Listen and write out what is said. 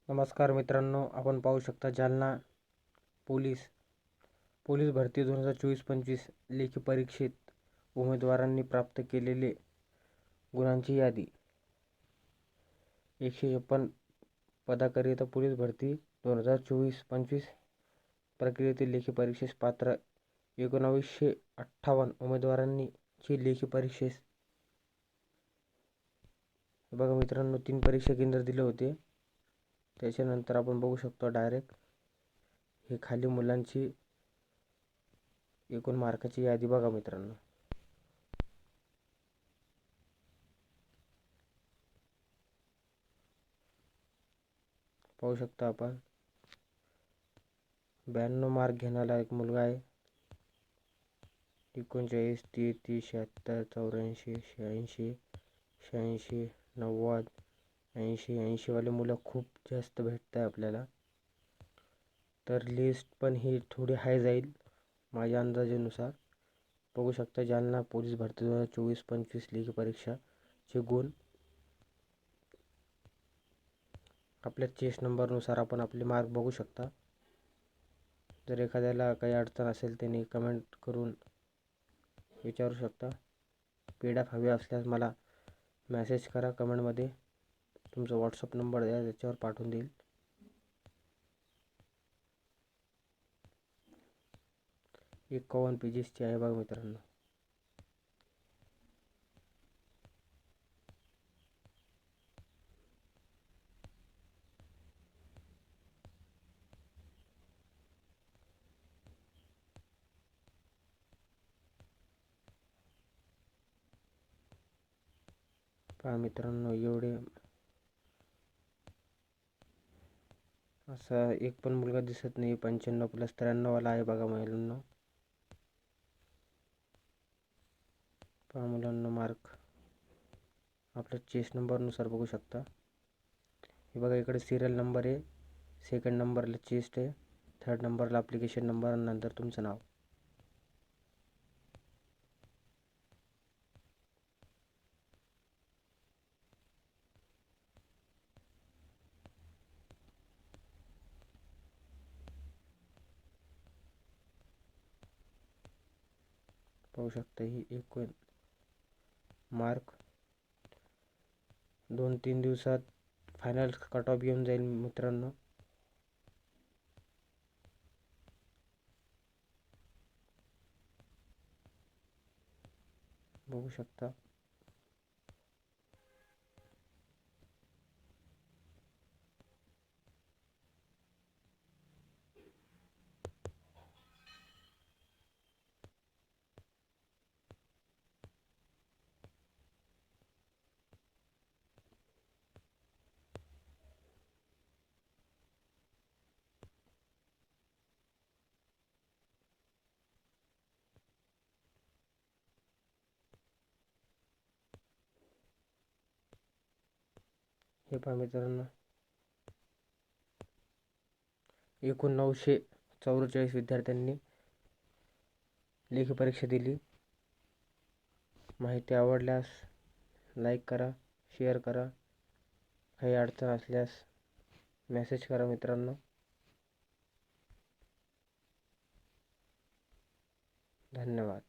नमस्कार मित्रांनो, आपण पाहू शकता जालना पोलीस भरती 2024-25 लेखी परीक्षेत उमेदवारांनी प्राप्त केलेले गुणांची यादी. 156 पदाकरिता पोलीस भरती 2024-25 प्रक्रियेतील लेखी परीक्षेस पात्र 1958 उमेदवारांनी ची लेखी परीक्षेस बघा मित्रांनो 3 परीक्षा केंद्र दिले होते. त्याच्यानंतर आपण बघू शकतो डायरेक्ट हे खाली मुलांची एकूण मार्काची यादी बघा मित्रांनो. पाहू शकता आपण 92 मार्क घेणारा एक मुलगा आहे. 39, 33, 76, 84, 86, 86, 90, 80 वाले मुलं खूप जास्त भेटत आहे आपल्याला. तर लिस्ट पण ही थोडी हाय जाईल माझ्या अंदाजानुसार. बघू शकता जालना पोलीस भरती 2024-25 लेखी परीक्षाचे गुण आपल्या चेस नंबरनुसार आपण आपले मार्क बघू शकता. जर एखाद्याला काही अडचण असेल त्यांनी कमेंट करून विचारू शकता. PDF हवी असल्यास मला मेसेज करा कमेंटमध्ये. तुमचा व्हॉट्सअप नंबर द्या, त्याच्यावर पाठवून देईल. एक 51 पेजेसची आहे बघा मित्रांनो. पहा मित्रांनो, एवढे असा एक पण मुलगा दिसत नाही. 95+93 वाला आहे बघा मुलांना. पहा मुलांना मार्क आपल्या चेस नंबरनुसार बघू शकता. हे बघा इकडे सिरियल नंबर आहे. सेकंड नंबरला चेस्ट आहे, थर्ड नंबरला ॲप्लिकेशन नंबर आणि नंतर तुमचं नाव. पाहू शकता ही एकूण मार्क 2-3 दिवसात फायनल कट ऑफ येऊन जाईल मित्रांनो. बघू शकता हे पहा मित्रांनो, एकूण 944 विद्यार्थ्यांनी लेखी परीक्षा दिली. माहिती आवडल्यास लाईक करा, शेअर करा. काही अडचण असल्यास मेसेज करा मित्रांनो. धन्यवाद.